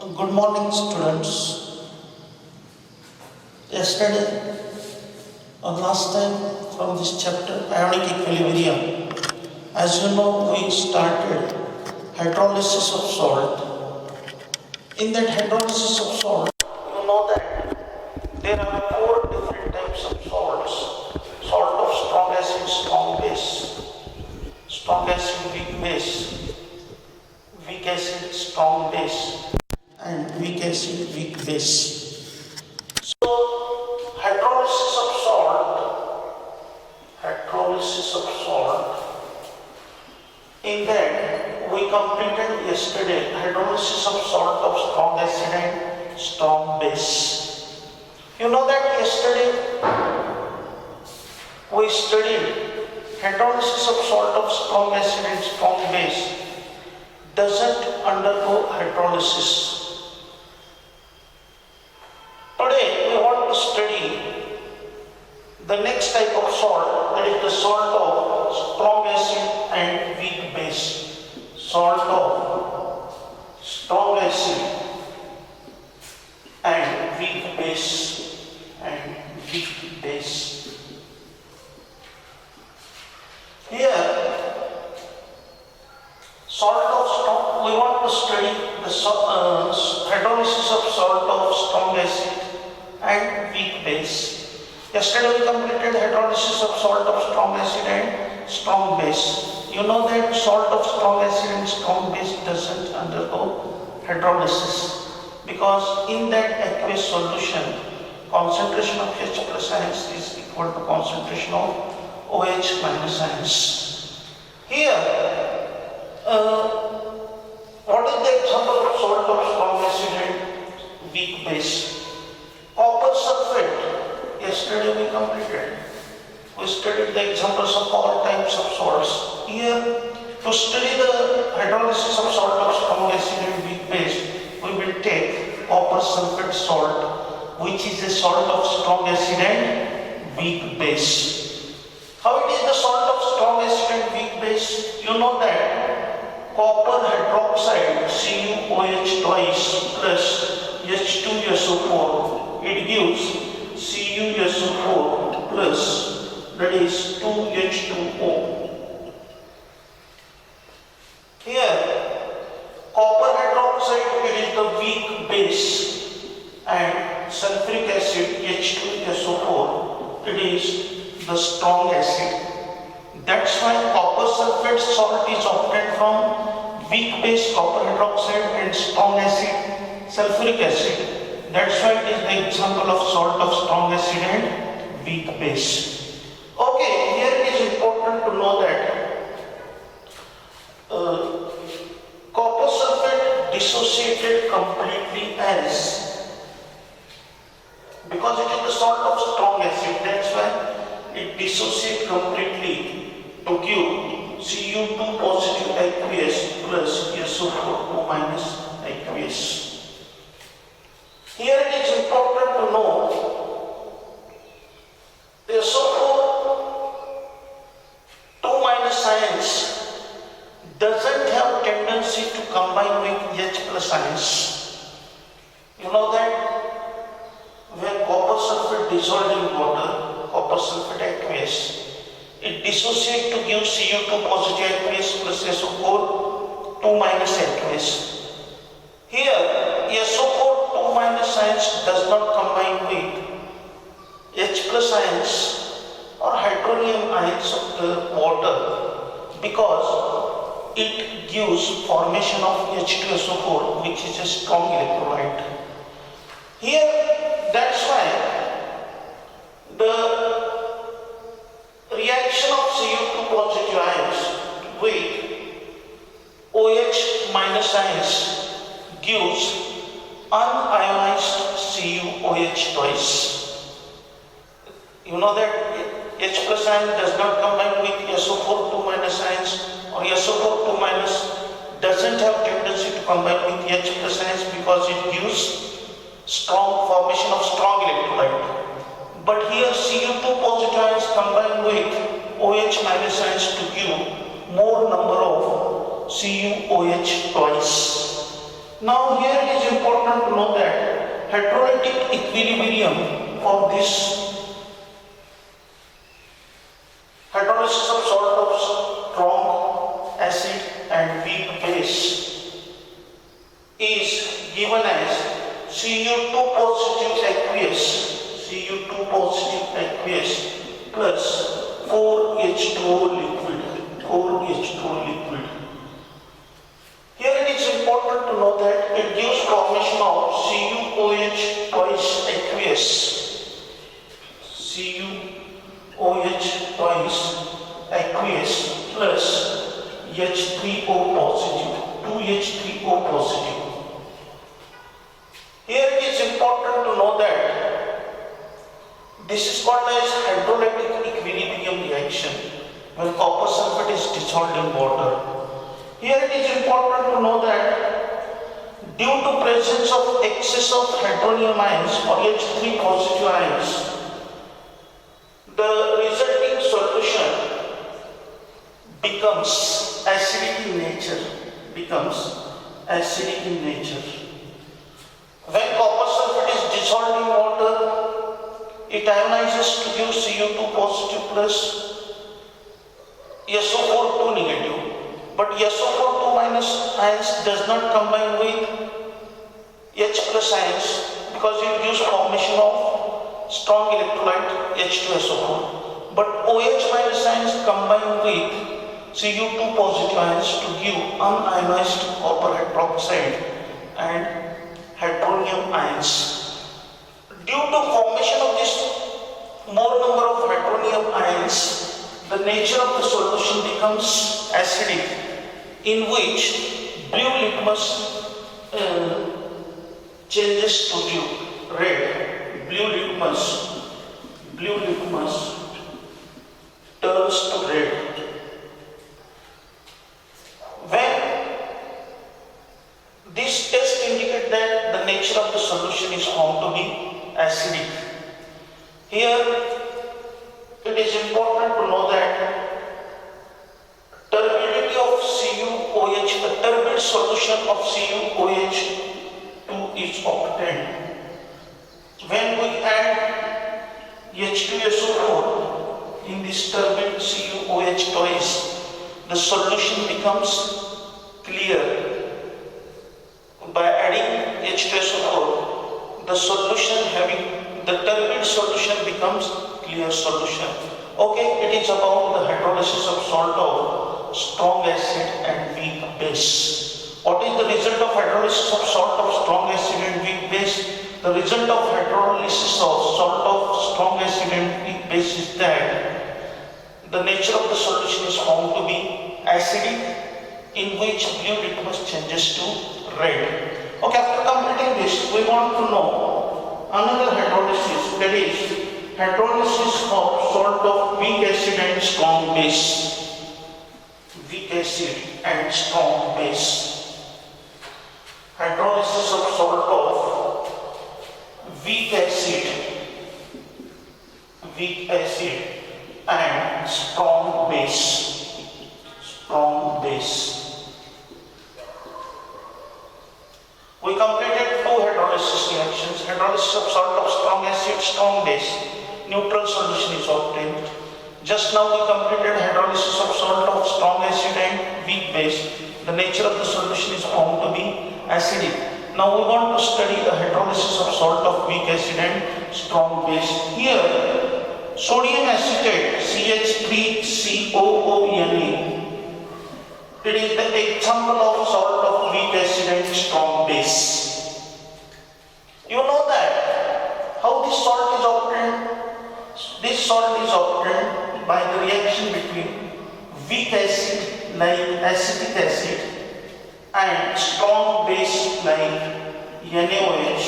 Good morning, students. Yesterday, or last time, from this chapter, Ionic Equilibria, as you know, we started hydrolysis of salt. In that hydrolysis of salt, you know that there are four different types of salts. Salt of strong acid, strong acid, weak acid, strong base, and weak acid, weak base. So, hydrolysis of salt, in that we completed yesterday hydrolysis of salt of strong acid and strong base. You know that yesterday we studied hydrolysis of salt of strong acid and strong base doesn't undergo hydrolysis. Today we want to study the next type of salt, that is the salt of strong acid and weak base. Salt of strong acid and weak base Here, we want to study the hydrolysis of salt of strong acid and weak base. Yesterday we completed hydrolysis of salt of strong acid and strong base. You know that salt of strong acid and strong base doesn't undergo hydrolysis because in that aqueous solution, concentration of H plus ions is equal to concentration of OH minus ions. Here, what is the example of salt of strong acid and weak base? Copper sulfate. Yesterday we completed. We studied the examples of all types of salts. Here, to study the hydrolysis of salt of strong acid and weak base, we will take copper sulfate salt, which is a salt of strong acid and weak base. How it is the salt of strong acid and weak base? You know that copper hydroxide CuOH twice plus H2SO4, it gives CuSO4 plus, that is 2H2O. Here, copper hydroxide, it is the weak base, and sulfuric acid H2SO4, it is the strong acid. That's why copper sulfate salt is obtained from weak base copper hydroxide and strong acid sulfuric acid. That's why it is the example of salt of strong acid and weak base. Okay, here it is important to know that copper sulfate dissociated completely because it is the salt of strong acid, that's why it dissociates completely to give Cu2 positive aqueous plus SO4 2 minus aqueous. Here it is important to know the SO4 2 minus ions doesn't have tendency to combine with H plus ions. You know that when copper sulfate dissolved in water, copper sulfate aqueous, it dissociates to give Cu2 positive aqueous plus SO4 2 minus aqueous. Here, SO4 2 minus ions does not combine with H plus ions or hydronium ions of the water because it gives formation of H2SO4, which is a strong electrolyte. Here, that's why the reaction of Cu2 positive ions with OH minus ions gives unionized CuOH twice. You know that H plus ion does not combine with SO4 2 minus ions, or SO4 2 minus doesn't have tendency to combine with H plus ions because it gives strong formation of strong electrolyte. But here Cu2 positive ions combine with OH minus ions to give more number of CuOH twice. Now here it is important to know that hydrolytic equilibrium for this hydrolysis of salt of strong acid and weak base is given as Cu2 positive aqueous, Cu2 positive aqueous plus 4H2O liquid, 4H2O liquid. Here it is important to know that it gives formation of CuOH twice aqueous, CuOH twice aqueous plus H3O positive, 2H3O positive. Here it is important to know that this is called as hydrolytic equilibrium reaction when copper sulfate is dissolved in water. Here it is important to know that due to presence of excess of hydronium ions or H3 positive ions, the resulting solution becomes acidic in nature, When copper sulfate is dissolved in water, it ionizes to give Cu2 positive plus SO4 2 negative. But SO4 2 minus ions does not combine with H plus ions because it gives formation of strong electrolyte H2SO4. But OH minus ions combine with Cu2 positive ions to give unionized copper hydroxide and hydronium ions. Due to formation of this more number of hydronium ions, the nature of the solution becomes acidic, in which blue litmus changes to blue, red. Blue litmus turns to red. When this test indicates that the nature of the solution is found to be acidic. Here it is important to know that turbidity of CuOH, the turbid solution of CuOH2 is obtained. When we add H2SO4 in this turbid CuOH twice, the solution becomes clear. By adding H2SO4, the turbid solution becomes clear solution. Okay, it is about the hydrolysis of salt of strong acid and weak base. What is the result of hydrolysis of salt of strong acid and weak base? The result of hydrolysis of salt of strong acid and weak base is that the nature of the solution is found to be acidic, in which blue litmus changes to red. Okay, after completing this, we want to know another hydrolysis, that is hydrolysis of salt of weak acid and strong base. Weak acid and strong base. Hydrolysis of salt of weak acid and strong base. We completed two hydrolysis reactions. Hydrolysis of salt of strong acid, strong base. Neutral solution is obtained. Just now we completed hydrolysis of salt of strong acid and weak base. The nature of the solution is found to be acidic. Now we want to study the hydrolysis of salt of weak acid and strong base. Here, sodium acetate CH3COONA. It is the example of salt of weak acid and strong base. You know that how this salt is obtained? This salt is obtained by the reaction between weak acid like acetic acid and strong base like NaOH.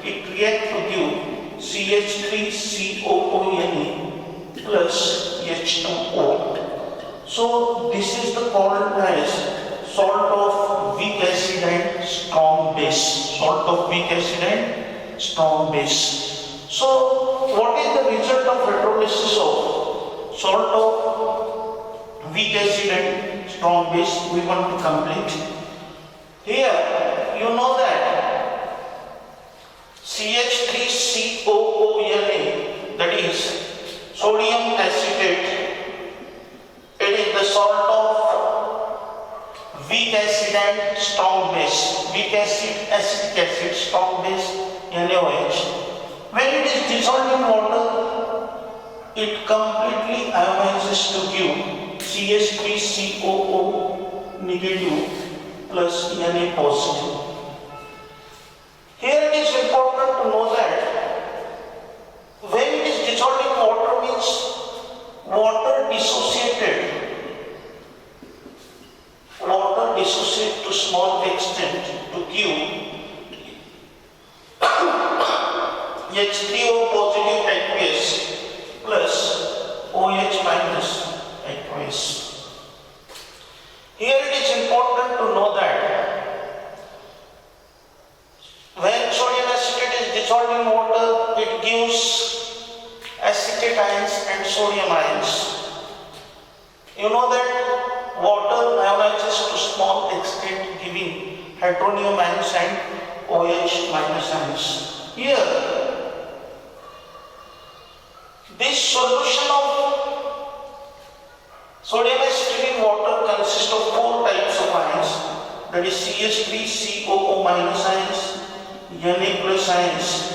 It reacts to give CH3COONA plus H2O. So this is the called as salt of weak acid and strong base. Salt of weak acid and strong base. So what is the result of hydrolysis of salt of weak acid and strong base? We want to complete. Here you know acid and strong base. Weak acid, acetic acid, strong base, NaOH. When it is dissolved in water, it completely ionizes to give CH3COO negative plus Na positive. Here it is important to know that when it is dissolved in water means water dissociate to small extent to give H3O positive aqueous plus OH minus aqueous. Here it is important to know that when sodium acetate is dissolved in water, it gives acetate ions and sodium ions. You know that water ionizes to small extent giving hydronium ions and OH minus ions. Here, this solution of sodium acetate in water consists of 4 types of ions, that is CH3COO minus ions, Na plus ions,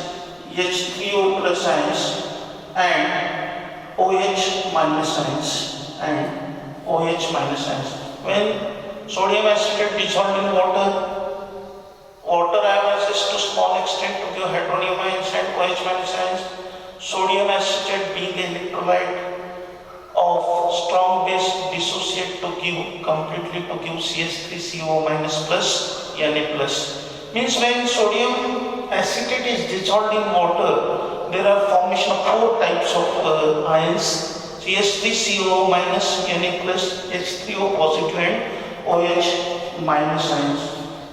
H3O plus ions, and OH minus ions. When sodium acetate dissolved in water, water ionizes to small extent to give hydronium ions and OH minus ions. Sodium acetate being an electrolyte of strong base dissociate to give completely to give CH3COO minus plus Na plus. Means when sodium acetate is dissolved in water, there are formation of 4 types of ions: CH3COO minus, Na plus, H3O positive and OH minus ions.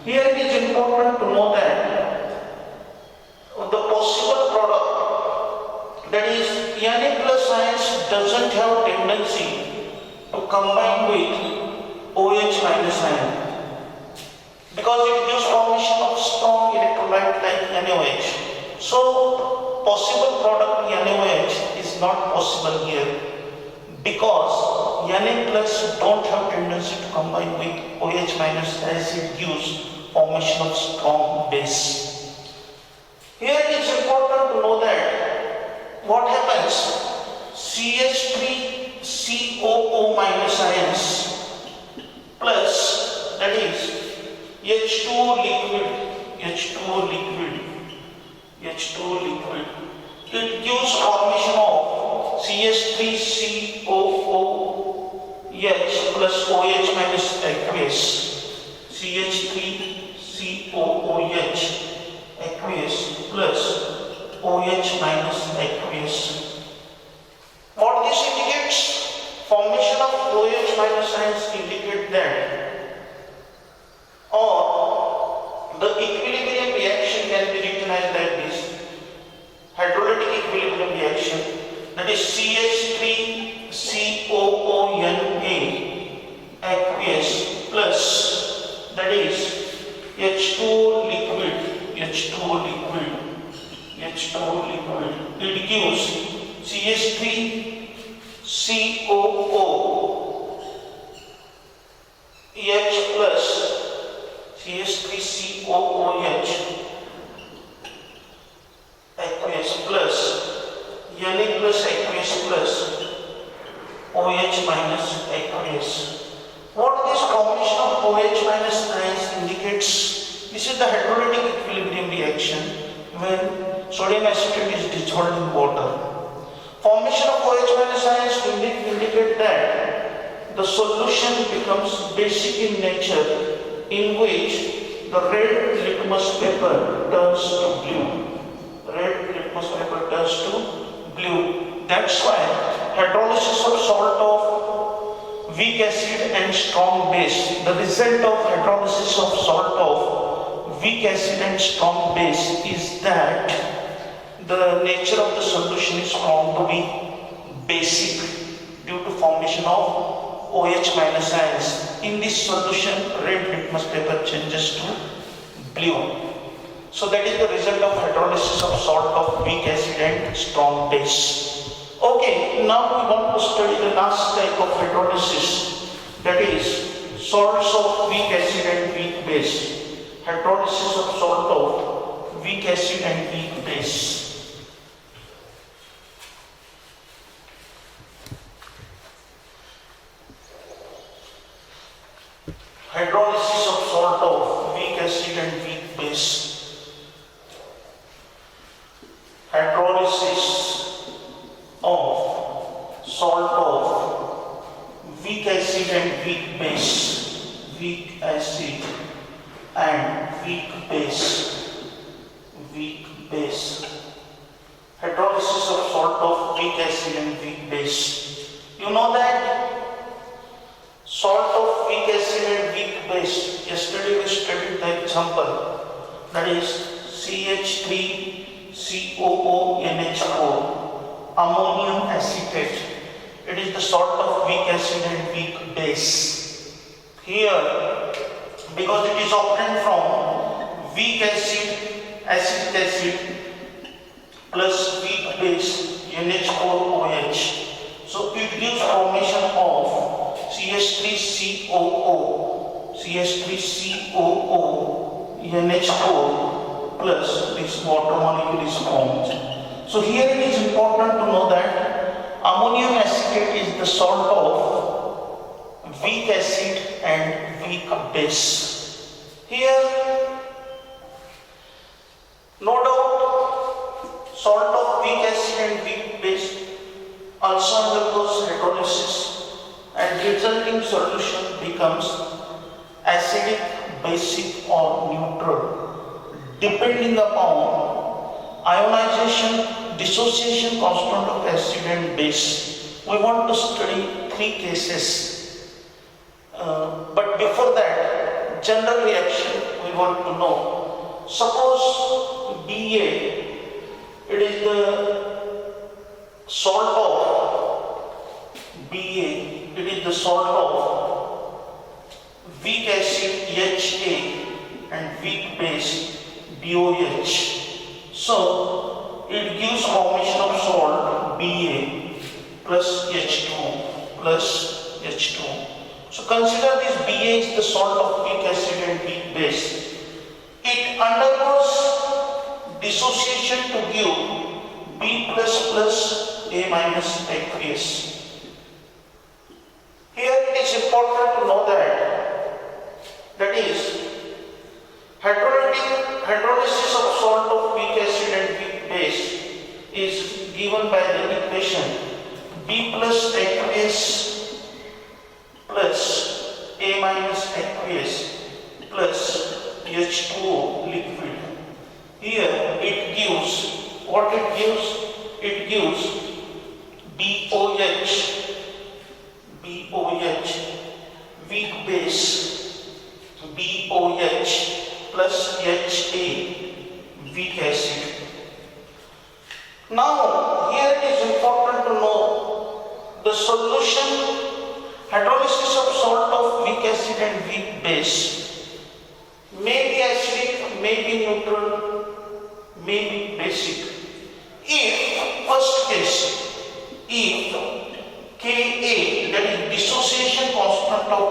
Here it is important to know that the possible product, that is Na plus ions, doesn't have tendency to combine with OH minus ion because it gives formation of strong electrolyte like NaOH. So possible product NaOH is not possible here because Na plus don't have tendency to combine with OH minus as it gives formation of strong base. Here it is important to know that what happens, CH3COO minus ions plus, that is H2O liquid, it gives formation of CH3COOH plus OH minus aqueous, CH3COOH aqueous plus OH minus aqueous. What this indicates? Formation of OH minus ions indicate that, or the equilibrium reaction can be written as like this: hydrolytic equilibrium reaction, that is CH3COONA aqueous plus, that is H2O liquid, it gives CH3COOH plus CH3COOH aqueous plus Na plus aqueous plus OH minus aqueous. What this formation of OH minus ions indicates? This is the hydrolytic equilibrium reaction when sodium acetate is dissolved in water. Formation of OH minus ions indicate that the solution becomes basic in nature, in which the red litmus paper turns to blue. That's why hydrolysis of salt of weak acid and strong base, the result of hydrolysis of salt of weak acid and strong base is that the nature of the solution is found to be basic due to formation of OH minus ions. In this solution, red litmus paper changes to blue. So that is the result of hydrolysis of salt of weak acid and strong base. Okay, now we want to study the last type of hydrolysis, that is salts of weak acid and weak base. Hydrolysis of salt of weak acid and weak base. Hydrolysis of salt of weak acid and weak base. Hydrolysis of salt of weak acid and weak base. Weak acid and weak base. Weak base. Hydrolysis of salt of weak acid and weak base. You know that salt of weak acid and weak base, yesterday we studied the example, that is CH3COONH4, ammonium acetate. It is the salt of weak acid and weak base. Here, because it is obtained from weak acid, acetic acid plus weak base NH4OH, so it gives formation of CH3COO NH4 plus this water molecule is formed. So here it is important to know that ammonium acetate is the salt of weak acid and weak base. Here, no doubt, salt of weak acid and weak base also undergoes hydrolysis, and resulting solution becomes acidic, basic or neutral depending upon ionization, dissociation constant of acid and base. We want to study 3 cases, but before that, general reaction we want to know. Suppose BA, it is the salt of BA, it is the salt of weak acid HA and weak base BOH. So it gives formation of salt BA plus H2 plus H2. So consider this BA is the salt of weak acid and weak base. It undergoes dissociation to give B plus plus A minus aqueous. Here it is important to know that is hydrolysis of salt of weak acid and weak base is given by the equation B plus aqueous plus A minus aqueous plus H2O liquid. Here it gives, what it gives? It gives BOH, weak base, BOH plus HA, weak acid. Now, here it is important to know the solution. Hydrolysis of salt of weak acid and weak base may be acidic, may be neutral, may be basic. If, first case, if Ka, that is dissociation constant of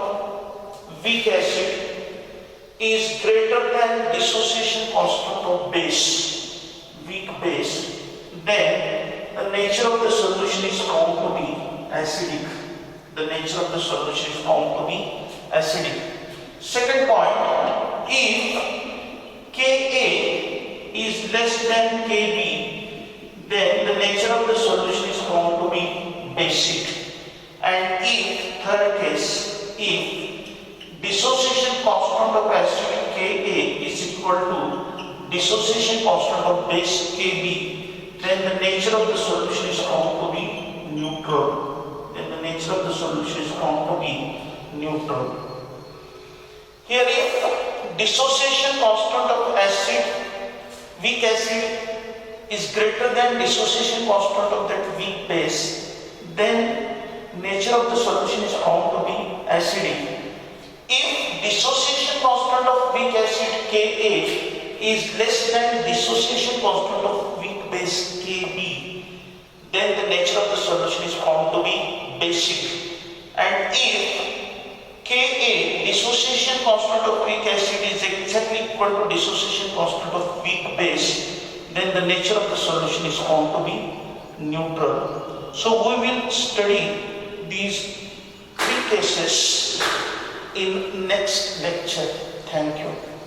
weak acid, is greater than dissociation constant of base, weak base, then the nature of the solution is found to be acidic. The nature of the solution is found to be acidic. Second point, if Ka is less than Kb, then the nature of the solution is found to be basic. And if, third case, if dissociation constant of acid Ka is equal to dissociation constant of base Kb, then the nature of the solution is found to be neutral. Then the nature of the solution is found to be neutral. Here, if dissociation constant of acid, weak acid, is greater than dissociation constant of that weak base, then nature of the solution is found to be acidic. If dissociation constant of weak acid Ka is less than dissociation constant of weak base Kb, then the nature of the solution is found to be basic. And if Ka, dissociation constant of weak acid is exactly equal to dissociation constant of weak base, then the nature of the solution is found to be neutral. So we will study these three cases in next lecture. Thank you.